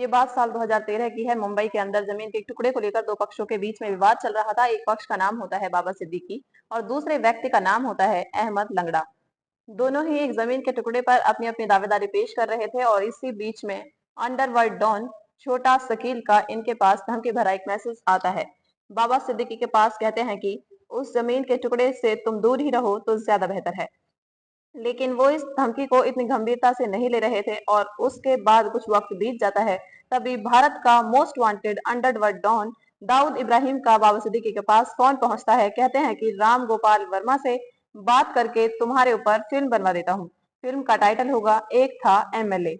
ये बात साल 2013 की है। मुंबई के अंदर जमीन के एक टुकड़े को लेकर दो पक्षों के बीच में विवाद चल रहा था। एक पक्ष का नाम होता है बाबा सिद्दीकी और दूसरे व्यक्ति का नाम होता है अहमद लंगड़ा। दोनों ही एक जमीन के टुकड़े पर अपनी अपनी दावेदारी पेश कर रहे थे और इसी बीच में अंडरवर्ल्ड डॉन छोटा शकील का इनके पास धमकी भरा एक मैसेज आता है। बाबा सिद्दीकी के पास कहते हैं कि उस जमीन के टुकड़े से तुम दूर ही रहो तो ज्यादा बेहतर है। लेकिन वो इस धमकी को इतनी गंभीरता से नहीं ले रहे थे और उसके बाद कुछ वक्त बीत जाता है। तभी भारत का most wanted underworld don Dawood Ibrahim का बाबा सिद्दीकी के पास फोन पहुंचता है। कहते हैं कि राम गोपाल वर्मा से बात करके तुम्हारे ऊपर फिल्म बनवा देता हूँ। फिल्म का टाइटल होगा एक था एमएलए।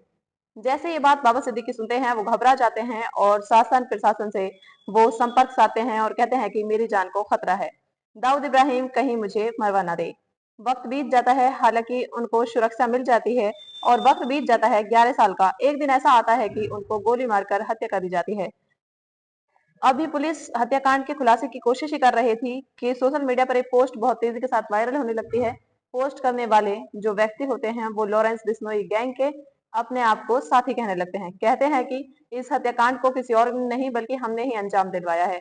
जैसे ये बात बाबा सिद्दीकी सुनते हैं वो घबरा जाते हैं और शासन प्रशासन से वो संपर्क साधते हैं और कहते हैं कि मेरी जान को खतरा है, दाऊद इब्राहिम कहीं मुझे मरवा ना दे। वक्त बीत जाता है, हालांकि उनको सुरक्षा मिल जाती है और वक्त बीत जाता है 11 साल का। एक दिन ऐसा आता है कि उनको गोली मारकर हत्या कर दी जाती है। अभी पुलिस हत्याकांड के खुलासे की कोशिश ही कर रही थी कि सोशल मीडिया पर एक पोस्ट बहुत तेजी के साथ वायरल होने लगती है। पोस्ट करने वाले जो व्यक्ति होते हैं वो लॉरेंस बिश्नोई गैंग के अपने आप को साथी कहने लगते हैं। कहते हैं कि इस हत्याकांड को किसी और ने नहीं बल्कि हमने ही अंजाम दिलवाया है।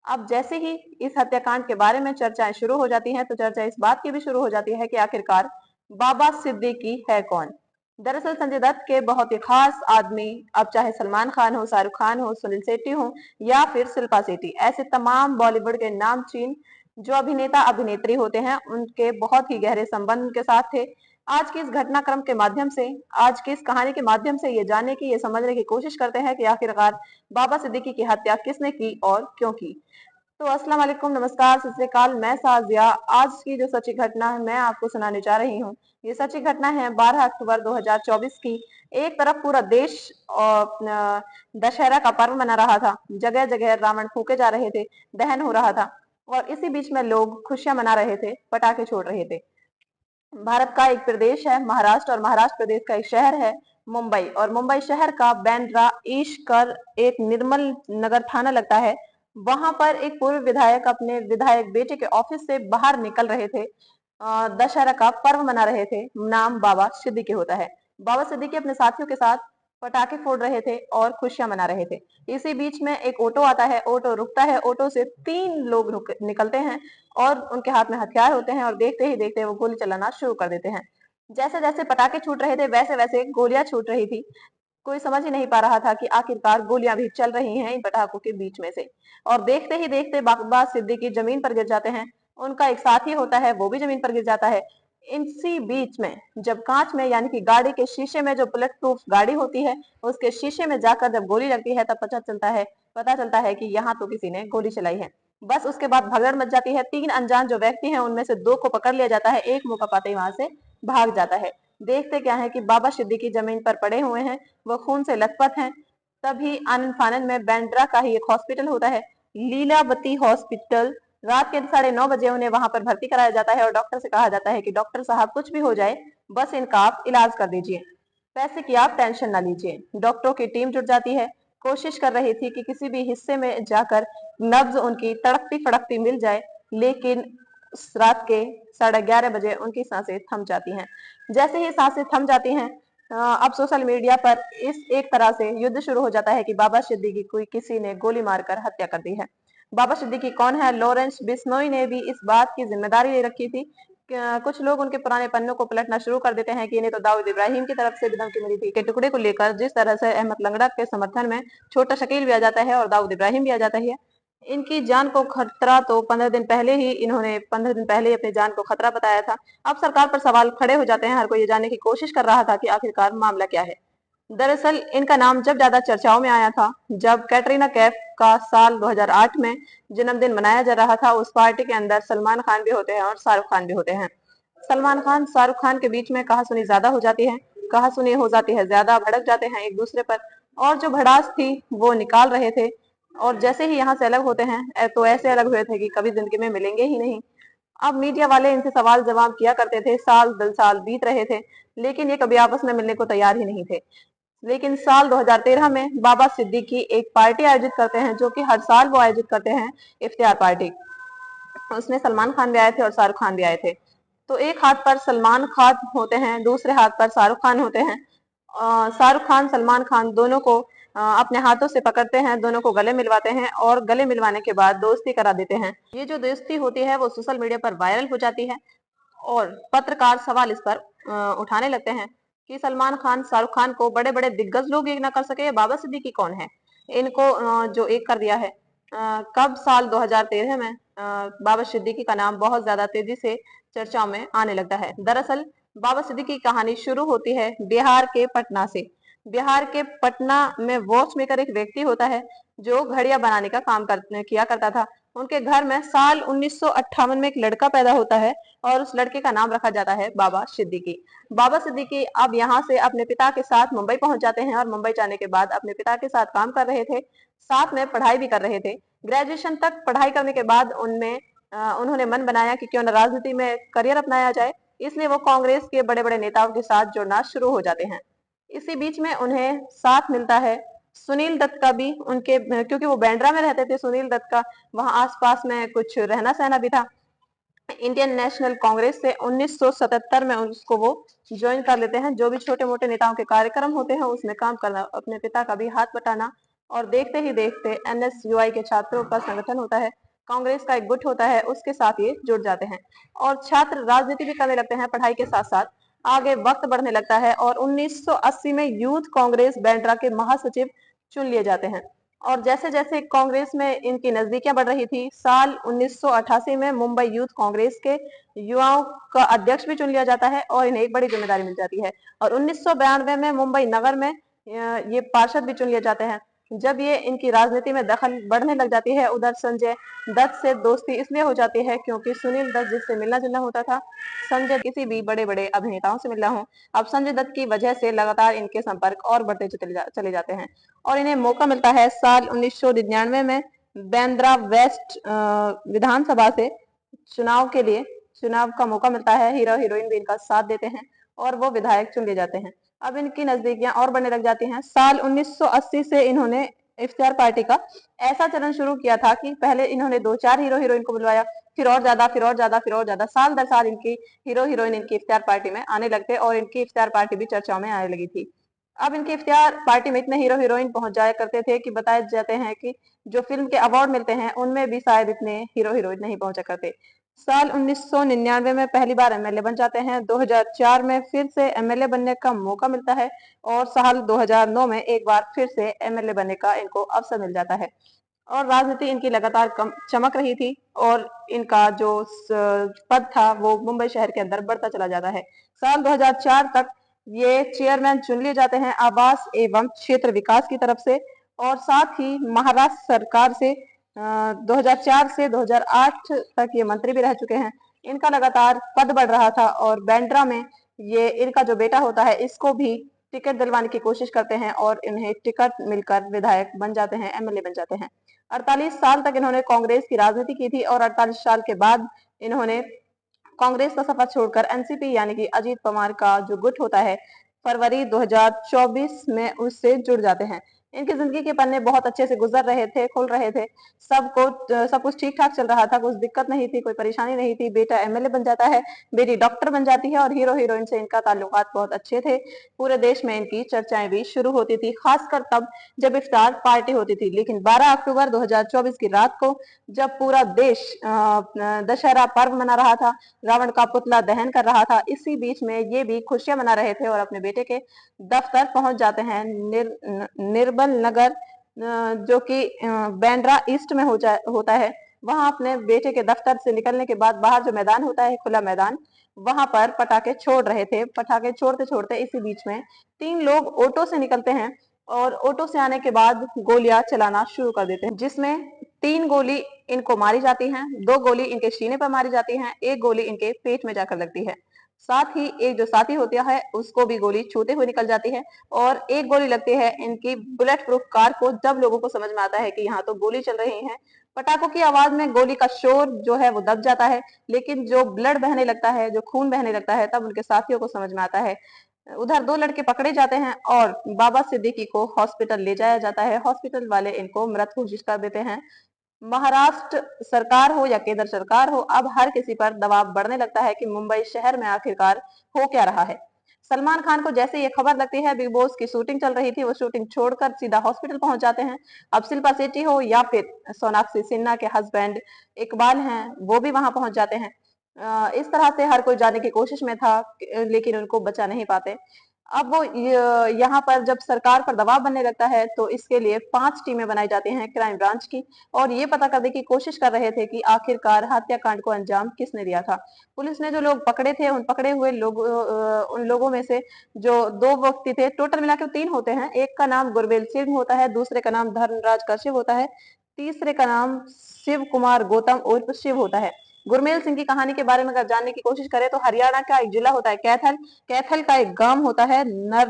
अब जैसे ही इस हत्याकांड के बारे में चर्चाएं शुरू हो जाती हैं तो चर्चा इस बात की भी शुरू हो जाती है कि आखिरकार बाबा सिद्दीकी है कौन। दरअसल संजय दत्त के बहुत ही खास आदमी, अब चाहे सलमान खान हो, शाहरुख खान हो, सुनील शेट्टी हो या फिर शिल्पा शेट्टी, ऐसे तमाम बॉलीवुड के नामचीन जो अभिनेता अभिनेत्री होते हैं उनके बहुत ही गहरे संबंध उनके साथ थे। आज की इस घटनाक्रम के माध्यम से, आज की इस कहानी के माध्यम से ये जानने की, ये समझने की कोशिश करते हैं कि आखिरकार बाबा सिद्दीकी की हत्या किसने की और क्यों की। तो अस्सलाम वालेकुम, नमस्कार, सत श्री अकाल। मैं साजिया। आज की जो सच्ची घटना है मैं आपको सुनाने जा रही हूँ। ये सच्ची घटना है 12 अक्टूबर 2024 की। एक तरफ पूरा देश दशहरा का पर्व मना रहा था, जगह जगह रावण फूके जा रहे थे, दहन हो रहा था और इसी बीच में लोग खुशियां मना रहे थे, पटाखे छोड़ रहे थे। भारत का एक प्रदेश है महाराष्ट्र और महाराष्ट्र प्रदेश का एक शहर है मुंबई और मुंबई शहर का बैंड्रा ईस्ट कर एक निर्मल नगर थाना लगता है। वहां पर एक पूर्व विधायक अपने विधायक बेटे के ऑफिस से बाहर निकल रहे थे। दशहरा का पर्व मना रहे थे। नाम बाबा सिद्दीकी होता है। बाबा सिद्दीकी अपने साथियों के साथ पटाखे फोड़ रहे थे और खुशियां मना रहे थे। इसी बीच में एक ऑटो आता है, ऑटो रुकता है, ऑटो से 3 लोग निकलते हैं और उनके हाथ में हथियार होते हैं और देखते ही देखते वो गोली चलाना शुरू कर देते हैं। जैसे जैसे पटाखे छूट रहे थे वैसे वैसे गोलियां छूट रही थी। कोई समझ ही नहीं पा रहा था कि आखिरकार गोलियां भी चल रही हैं इन पटाखों के बीच में से। और देखते ही देखते बाबा सिद्दीकी जमीन पर गिर जाते हैं। उनका एक साथी होता है वो भी जमीन पर गिर जाता है। इसी बीच में जब कांच में यानी कि गाड़ी के शीशे में, जो बुलेट प्रूफ गाड़ी होती है, उसके शीशे में जाकर जब गोली लगती है तब पता चलता है कि यहाँ तो किसी ने गोली चलाई है। बस उसके बाद भगदड़ मच जाती है। 3 अनजान जो व्यक्ति हैं उनमें से 2 को पकड़ लिया जाता है, एक मौका पाते ही वहां से भाग जाता है। देखते क्या है कि बाबा सिद्दीकी जमीन पर पड़े हुए हैं, वो खून से लथपथ हैं। तभी आनन फानन में बैंड्रा का ही एक हॉस्पिटल होता है, लीलावती हॉस्पिटल। रात के 9:30 बजे उन्हें वहां पर भर्ती कराया जाता है और डॉक्टर से कहा जाता है कि डॉक्टर साहब कुछ भी हो जाए बस इनका आप इलाज कर दीजिए, पैसे की आप टेंशन ना लीजिए। डॉक्टरों की टीम जुट जाती है, कोशिश कर रही थी कि किसी भी हिस्से में जाकर नब्ज उनकी तड़कती फड़कती मिल जाए, लेकिन रात के 11:30 बजे उनकी सांसें थम जाती हैं। जैसे ही सांसें थम जाती हैं, अब सोशल मीडिया पर इस एक तरह से युद्ध शुरू हो जाता है कि बाबा सिद्दीकी को किसी ने गोली मारकर हत्या कर दी है। बाबा सिद्दीकी कौन है? लॉरेंस बिश्नोई ने भी इस बात की जिम्मेदारी ले रखी थी। कुछ लोग उनके पुराने पन्नों को पलटना शुरू कर देते हैं कि इन्हें तो दाऊद इब्राहिम की तरफ से भी धमकी मिली थी के टुकड़े को लेकर। जिस तरह से अहमद लंगड़ा के समर्थन में छोटा शकील भी आ जाता है और दाऊद इब्राहिम भी आ जाता है। इनकी जान को खतरा तो 15 दिन पहले ही अपनी जान को खतरा बताया था। अब सरकार पर सवाल खड़े हो जाते हैं। हर कोई ये जानने की कोशिश कर रहा था कि आखिरकार मामला क्या है। दरअसल इनका नाम जब ज्यादा चर्चाओं में आया था जब कैटरीना कैफ का साल 2008 में जन्मदिन मनाया जा रहा था। उस पार्टी के अंदर सलमान खान भी होते हैं और शाहरुख खान भी होते हैं। सलमान खान शाहरुख खान के बीच में कहासुनी ज्यादा हो जाती है, कहासुनी हो जाती है ज्यादा, भड़क जाते हैं एक दूसरे पर और जो भड़ास थी वो निकाल रहे थे। और जैसे ही यहाँ से अलग होते हैं तो ऐसे अलग हुए थे कि कभी जिंदगी में मिलेंगे ही नहीं। अब मीडिया वाले इनसे सवाल जवाब किया करते थे, साल दर साल बीत रहे थे, लेकिन ये कभी आपस में मिलने को तैयार ही नहीं थे। लेकिन साल 2013 में बाबा सिद्दीकी एक पार्टी आयोजित करते हैं, जो कि हर साल वो आयोजित करते हैं, इफ्तियार पार्टी। उसमें सलमान खान भी आए थे और शाहरुख खान भी आए थे। तो एक हाथ पर सलमान खान होते हैं, दूसरे हाथ पर शाहरुख खान होते हैं। शाहरुख खान सलमान खान दोनों को अपने हाथों से पकड़ते हैं, दोनों को गले मिलवाते हैं और गले मिलवाने के बाद दोस्ती करा देते हैं। ये जो दोस्ती होती है वो सोशल मीडिया पर वायरल हो जाती है और पत्रकार सवाल इस पर उठाने लगते हैं कि सलमान खान, शाहरुख खान को बड़े बड़े दिग्गज लोग एक ना कर सके, ये बाबा सिद्दीकी कौन है, इनको जो एक कर दिया है। कब साल 2013 में बाबा सिद्दीकी का नाम बहुत ज्यादा तेजी से चर्चाओं में आने लगता है। दरअसल बाबा सिद्दीकी की कहानी शुरू होती है बिहार के पटना से। बिहार के पटना में वॉच मेकर एक व्यक्ति होता है जो घड़ियां बनाने का काम किया करता था। उनके घर में साल 1958 में एक लड़का पैदा होता है और उस लड़के का नाम रखा जाता है बाबा सिद्दीकी। बाबा सिद्दीकी अब यहाँ से अपने पिता के साथ मुंबई पहुंच जाते हैं और मुंबई जाने के बाद अपने पिता के साथ काम कर रहे थे, साथ में पढ़ाई भी कर रहे थे। ग्रेजुएशन तक पढ़ाई करने के बाद उन्होंने मन बनाया कि क्यों न राजनीति में करियर अपनाया जाए, इसलिए वो कांग्रेस के बड़े बड़े नेताओं के साथ जुड़ना शुरू हो जाते हैं। इसी बीच में उन्हें साथ मिलता है सुनील दत्त का भी, उनके क्योंकि वो बांद्रा में रहते थे सुनील दत्त का, वहां आसपास में कुछ रहना सहना भी था। इंडियन नेशनल कांग्रेस से 1977 में उसको वो ज्वाइन कर लेते हैं। जो भी छोटे मोटे नेताओं के कार्यक्रम होते हैं उसमें काम करना, अपने पिता का भी हाथ बटाना, और देखते ही देखते एनएसयूआई के छात्रों का संगठन होता है, कांग्रेस का एक गुट होता है, उसके साथ ये जुड़ जाते हैं और छात्र राजनीति भी करने लगते हैं पढ़ाई के साथ साथ। आगे वक्त बढ़ने लगता है और 1980 में यूथ कांग्रेस बांद्रा के महासचिव चुन लिए जाते हैं। और जैसे जैसे कांग्रेस में इनकी नजदीकियां बढ़ रही थी, साल 1988 में मुंबई यूथ कांग्रेस के युवाओं का अध्यक्ष भी चुन लिया जाता है और इन्हें एक बड़ी जिम्मेदारी मिल जाती है। और 1992 में मुंबई नगर में ये पार्षद भी चुन लिए जाते हैं। जब ये इनकी राजनीति में दखल बढ़ने लग जाती है, उधर संजय दत्त से दोस्ती इसलिए हो जाती है क्योंकि सुनील दत्त जिससे मिलना जुलना होता था, संजय किसी भी बड़े बड़े अभिनेताओं से मिलना हो, अब संजय दत्त की वजह से लगातार इनके संपर्क और बढ़ते चले जाते हैं और इन्हें मौका मिलता है साल 1999 में बांद्रा वेस्ट विधानसभा से चुनाव का मौका मिलता है। हीरो हीरोइन भी इनका साथ देते हैं और वो विधायक चुन लिए जाते हैं। अब इनकी नजदीकियां और बढ़ने लग जाती हैं। साल 1980 से इन्होंने इफ्तियार पार्टी का ऐसा चलन शुरू किया था कि पहले इन्होंने 2-4 हीरो हीरोइन को बुलवाया, फिर और ज्यादा, फिर और ज्यादा, फिर और ज्यादा, साल दर साल इनकी हीरो हीरोइन इनकी इफ्तियार पार्टी में आने लगते और इनकी इफ्तियार पार्टी भी चर्चाओं में आने लगी थी। अब इनकी इफ्तियार पार्टी में इतने हीरो हीरोइन पहुंच जाया करते थे कि बताए जाते हैं कि जो फिल्म के अवार्ड मिलते हैं उनमें भी शायद इतने हीरो हीरोइन नहीं पहुंचा करते। साल 1999 में पहली बार एमएलए बन जाते हैं। 2004 में फिर से एमएलए बनने का मौका मिलता है और साल 2009 में एक बार फिर से एमएलए बनने का इनको अवसर मिल जाता है और राजनीति इनकी लगातार कम चमक रही थी और इनका जो पद था वो मुंबई शहर के अंदर बढ़ता चला जाता है। साल 2004 तक ये चेयरमैन चुन लिए जाते हैं आवास एवं क्षेत्र विकास की तरफ से और साथ ही महाराष्ट्र सरकार से 2004 से 2008 तक ये मंत्री भी रह चुके हैं। इनका लगातार पद बढ़ रहा था और बांद्रा में ये इनका जो बेटा होता है इसको भी टिकट दिलवाने की कोशिश करते हैं और इन्हें टिकट मिलकर विधायक बन जाते हैं, एमएलए बन जाते हैं। 48 साल तक इन्होंने कांग्रेस की राजनीति की थी और 48 साल के बाद इन्होंने कांग्रेस का सफर छोड़कर एनसीपी यानी कि अजीत पवार का जो गुट होता है, फरवरी 2024 में उससे जुड़ जाते हैं। इनकी जिंदगी के पन्ने बहुत अच्छे से गुजर रहे थे, खुल रहे थे, सब कुछ ठीक ठाक चल रहा था, कुछ दिक्कत नहीं थी, कोई परेशानी नहीं थी। बेटा एमएलए बन जाता है, बेटी डॉक्टर बन जाती है और हीरो हीरोइन से इनका ताल्लुकात बहुत अच्छे थे। पूरे देश में इनकी चर्चाएं भी शुरू होती थी, खासकर तब जब इफ्तार पार्टी होती थी। लेकिन 12 अक्टूबर 2024 की रात को जब पूरा देश दशहरा पर्व मना रहा था, रावण का पुतला दहन कर रहा था, इसी बीच में ये भी खुशियां मना रहे थे और अपने बेटे के दफ्तर पहुंच जाते हैं। निर्बल नगर जो कि बांद्रा ईस्ट में होता है, वहां अपने बेटे के दफ्तर से निकलने के बाद बाहर जो मैदान होता है, खुला मैदान, वहां पर पटाखे छोड़ रहे थे। पटाखे छोड़ते छोड़ते इसी बीच में 3 लोग ऑटो से निकलते हैं और ऑटो से आने के बाद गोलियां चलाना शुरू कर देते हैं, जिसमें 3 गोली इनको मारी जाती हैं, 2 गोली इनके सीने पर मारी जाती हैं, 1 गोली इनके पेट में जाकर लगती है। साथ ही एक जो साथी होता है उसको भी गोली छूते हुए निकल जाती है और 1 गोली लगती है इनकी बुलेट प्रूफ कार को। जब लोगों को समझ में आता है कि यहाँ तो गोली चल रही है, पटाखों की आवाज में गोली का शोर जो है वो दब जाता है, लेकिन जो ब्लड बहने लगता है, जो खून बहने लगता है, तब उनके साथियों को समझ में आता है। उधर 2 लड़के पकड़े जाते हैं और बाबा सिद्दीकी को हॉस्पिटल ले जाया जाता है। हॉस्पिटल वाले इनको मृत घोषित कर देते हैं। महाराष्ट्र सरकार हो या केंद्र सरकार हो, अब हर किसी पर दबाव बढ़ने लगता है कि मुंबई शहर में आखिरकार हो क्या रहा है। सलमान खान को जैसे ये खबर लगती है बिग बॉस की शूटिंग चल रही थी, वो शूटिंग छोड़कर सीधा हॉस्पिटल पहुंच जाते हैं। अब शिल्पा शेट्टी हो या फिर सोनाक्षी सिन्हा के हस्बैंड इकबाल हैं, वो भी वहां पहुंच जाते हैं। इस तरह से हर कोई जाने की कोशिश में था, लेकिन उनको बचा नहीं पाते। अब वो यहाँ पर जब सरकार पर दबाव बनने लगता है तो इसके लिए 5 टीमें बनाई जाती हैं क्राइम ब्रांच की, और ये पता करने की कोशिश कर रहे थे कि आखिरकार हत्याकांड को अंजाम किसने दिया था। पुलिस ने जो लोग पकड़े थे, उन पकड़े हुए उन लोगों में से जो 2 व्यक्ति थे, टोटल मिला के 3 होते हैं। एक का नाम गुरबेल सिंह होता है, दूसरे का नाम धर्मराज कश्यप होता है, तीसरे का नाम शिव कुमार गौतम उर्फ शिव होता है। गुरमेल सिंह की कहानी के बारे में अगर जानने की कोशिश करें तो हरियाणा का एक जिला होता है कैथल, कैथल का एक गांव होता है नड़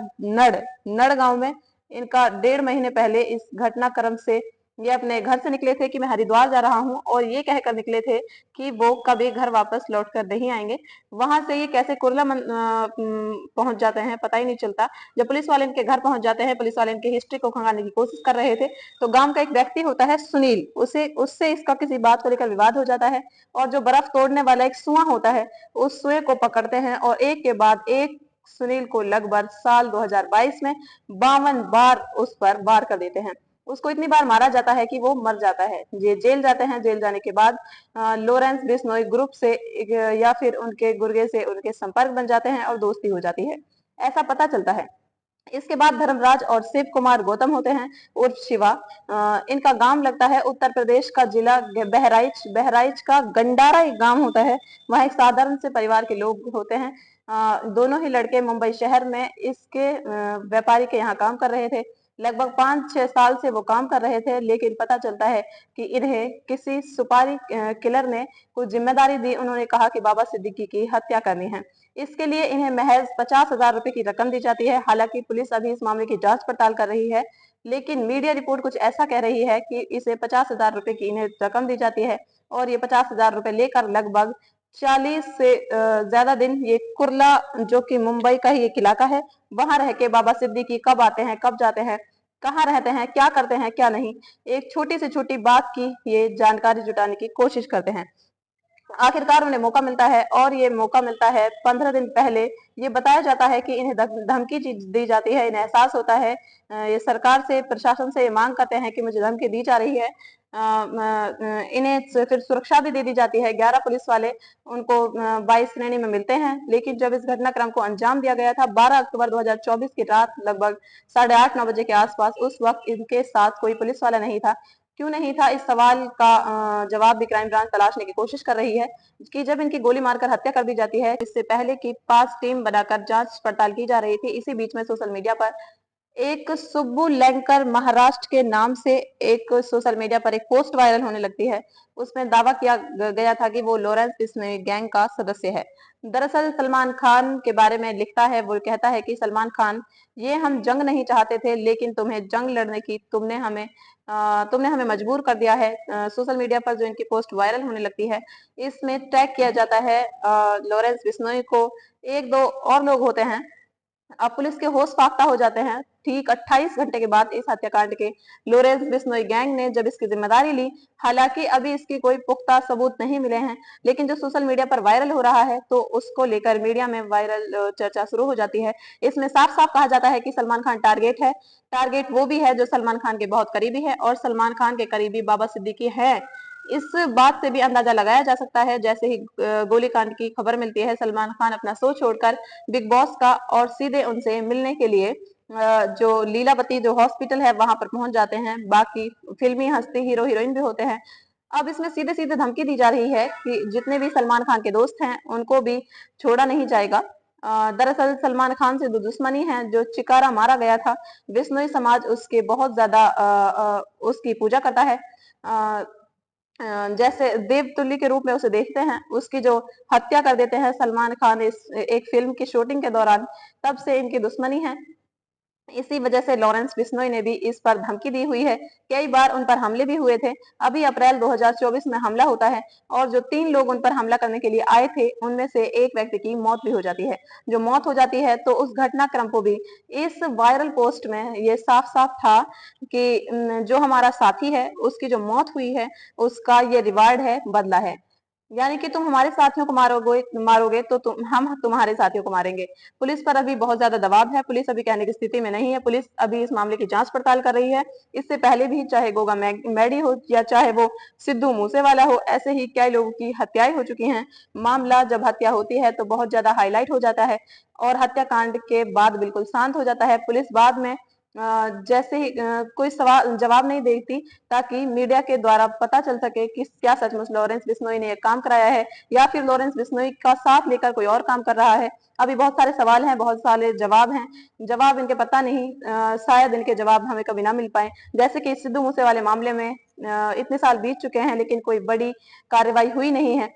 नड़ गांव में इनका 1.5 महीने पहले इस घटनाक्रम से ये अपने घर से निकले थे कि मैं हरिद्वार जा रहा हूं, और ये कहकर निकले थे कि वो कभी घर वापस लौट कर नहीं आएंगे। वहां से ये कैसे कुर्ला पहुंच जाते हैं पता ही नहीं चलता। जब पुलिस वाले इनके घर पहुंच जाते हैं, पुलिस वाले इनकी हिस्ट्री को खंगालने की कोशिश कर रहे थे, तो गांव का एक व्यक्ति होता है सुनील, उसे उससे इसका किसी बात को लेकर विवाद हो जाता है, और जो बर्फ तोड़ने वाला एक सुआ होता है, उस सुए को पकड़ते हैं और एक के बाद एक सुनील को लगभग साल 2022 में 52 बार उस पर वार कर देते हैं। उसको इतनी बार मारा जाता है कि वो मर जाता है। ये जेल जाते हैं, जेल जाने के बाद लॉरेंस बिश्नोई ग्रुप से या फिर उनके गुर्गे से उनके संपर्क बन जाते हैं और दोस्ती हो जाती है, ऐसा पता चलता है। इसके बाद धर्मराज और शिव कुमार गौतम होते हैं उर्फ शिवा। इनका गांव लगता है उत्तर प्रदेश का जिला बहराइच, बहराइच का गंडारा एक गांव होता है, वहां एक साधारण से परिवार के लोग होते हैं। दोनों ही लड़के मुंबई शहर में इसके व्यापारी के यहाँ काम कर रहे थे। लगभग 5-6 साल से वो काम कर रहे थे, लेकिन पता चलता है कि इन्हें किसी सुपारी किलर ने कुछ जिम्मेदारी दी। उन्होंने कहा कि बाबा सिद्दीकी की हत्या करनी है। इसके लिए इन्हें महज 50,000 रुपए की रकम दी जाती है। हालांकि पुलिस अभी इस मामले की जांच पड़ताल कर रही है, लेकिन मीडिया रिपोर्ट कुछ ऐसा कह रही है कि इसे 50,000 रुपए की इन्हें रकम दी जाती है, और ये 50,000 रुपए लेकर लगभग 40 से ज्यादा दिन ये कुर्ला, जो कि मुंबई का ही एक इलाका है, वहां रह के बाबा सिद्दीकी कब आते हैं, कब जाते हैं, कहाँ रहते हैं, क्या करते हैं, क्या नहीं, एक छोटी से छोटी बात की ये जानकारी जुटाने की कोशिश करते हैं। आखिरकार उन्हें मौका मिलता है, और ये मौका मिलता है 15 दिन पहले। ये बताया जाता है कि इन्हें धमकी दी जाती है, इन्हें एहसास होता है, ये सरकार से, प्रशासन से ये मांग करते हैं कि मुझे धमकी दी जा रही है। इन्हें फिर सुरक्षा भी दे दी जाती है। 11 पुलिस वाले उनको 22 श्रेणी में मिलते हैं, लेकिन जब इस घटनाक्रम को अंजाम दिया गया था 12 अक्टूबर 2024 की रात लगभग 8:30-9 बजे के आसपास, उस वक्त इनके साथ कोई पुलिस वाला नहीं था। क्यों नहीं था, इस सवाल का जवाब भी क्राइम ब्रांच तलाशने की कोशिश कर रही है कि जब इनकी गोली मारकर हत्या कर दी जाती है, इससे पहले की 5 टीम बनाकर जांच पड़ताल की जा रही थी। इसी बीच में सोशल मीडिया पर एक सुब्बू लैंकर महाराष्ट्र के नाम से एक सोशल मीडिया पर एक पोस्ट वायरल होने लगती है। उसमें दावा किया गया था कि वो लॉरेंस बिश्नोई गैंग का सदस्य है। दरअसल सलमान खान के बारे में लिखता है, वो कहता है कि सलमान खान, ये हम जंग नहीं चाहते थे, लेकिन तुम्हें जंग लड़ने की तुमने हमें मजबूर कर दिया है। सोशल मीडिया पर जो इनकी पोस्ट वायरल होने लगती है, इसमें टैग किया जाता है लॉरेंस बिश्नोई को। एक दो और लोग होते हैं। अब पुलिस के होश फाख्ता हो जाते हैं। ठीक 28 घंटे के बाद इस हत्याकांड के लॉरेंस बिश्नोई गैंग ने जब इसकी जिम्मेदारी ली, हालांकि अभी इसकी कोई पुख्ता सबूत नहीं मिले हैं, लेकिन जो सोशल मीडिया पर वायरल हो रहा है तो उसको लेकर मीडिया में वायरल चर्चा शुरू हो जाती है। इसमें साफ साफ कहा जाता है कि सलमान खान टारगेट है। टारगेट वो भी है जो सलमान खान के बहुत करीबी है, और सलमान खान के करीबी बाबा सिद्दीकी है। इस बात से भी अंदाजा लगाया जा सकता है, जैसे ही गोलीकांड की खबर मिलती है, सलमान खान अपना शो छोड़कर बिग बॉस का और सीधे उनसे मिलने के लिए जो लीलावती जो हॉस्पिटल है वहां पर पहुंच जाते हैं। बाकी फिल्मी हस्ती हीरो हीरोइन भी होते हैं। अब इसमें सीधे सीधे धमकी दी जा रही है कि जितने भी सलमान खान के दोस्त हैं उनको भी छोड़ा नहीं जाएगा। दरअसल सलमान खान से दुश्मनी है, जो चिकारा मारा गया था, बिश्नोई समाज उसके बहुत ज्यादा उसकी पूजा करता है। जैसे देवतुल्य के रूप में उसे देखते हैं। उसकी जो हत्या कर देते हैं सलमान खान इस एक फिल्म की शूटिंग के दौरान, तब से इनकी दुश्मनी है। इसी वजह से लॉरेंस बिश्नोई ने भी इस पर धमकी दी हुई है। कई बार उन पर हमले भी हुए थे। अभी अप्रैल 2024 में हमला होता है, और जो 3 लोग उन पर हमला करने के लिए आए थे, उनमें से एक व्यक्ति की मौत भी हो जाती है। जो मौत हो जाती है तो उस घटनाक्रम को भी इस वायरल पोस्ट में ये साफ साफ था कि जो हमारा साथी है उसकी जो मौत हुई है उसका ये रिवार्ड है, बदला है। यानी कि तुम हमारे साथियों को मारोगे मारोगे तो हम तुम्हारे साथियों को मारेंगे। पुलिस पर अभी बहुत ज्यादा दबाव है, पुलिस अभी कहने की स्थिति में नहीं है, पुलिस अभी इस मामले की जांच पड़ताल कर रही है। इससे पहले भी चाहे गोगा मैडी हो या चाहे वो सिद्धू मूसेवाला हो, ऐसे ही कई लोगों की हत्याएं हो चुकी हैं। मामला जब हत्या होती है तो बहुत ज्यादा हाईलाइट हो जाता है और हत्याकांड के बाद बिल्कुल शांत हो जाता है। पुलिस बाद में जैसे ही कोई सवाल जवाब नहीं देती, ताकि मीडिया के द्वारा पता चल सके कि क्या सचमुच लॉरेंस बिश्नोई ने यह काम कराया है या फिर लॉरेंस बिश्नोई का साथ लेकर कोई और काम कर रहा है। अभी बहुत सारे सवाल हैं, बहुत सारे जवाब हैं, जवाब इनके पता नहीं, शायद इनके जवाब हमें कभी ना मिल पाए। जैसे कि सिद्धू मूसे वाले मामले में इतने साल बीत चुके हैं लेकिन कोई बड़ी कार्रवाई हुई नहीं है।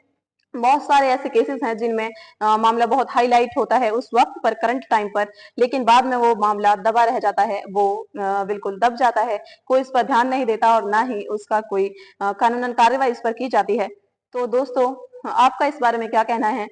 बहुत सारे ऐसे केसेस हैं जिनमें मामला बहुत हाईलाइट होता है उस वक्त पर, करंट टाइम पर, लेकिन बाद में वो मामला दबा रह जाता है, वो बिल्कुल दब जाता है। कोई इस पर ध्यान नहीं देता और ना ही उसका कोई कानूनन कार्रवाई इस पर की जाती है। तो दोस्तों, आपका इस बारे में क्या कहना है?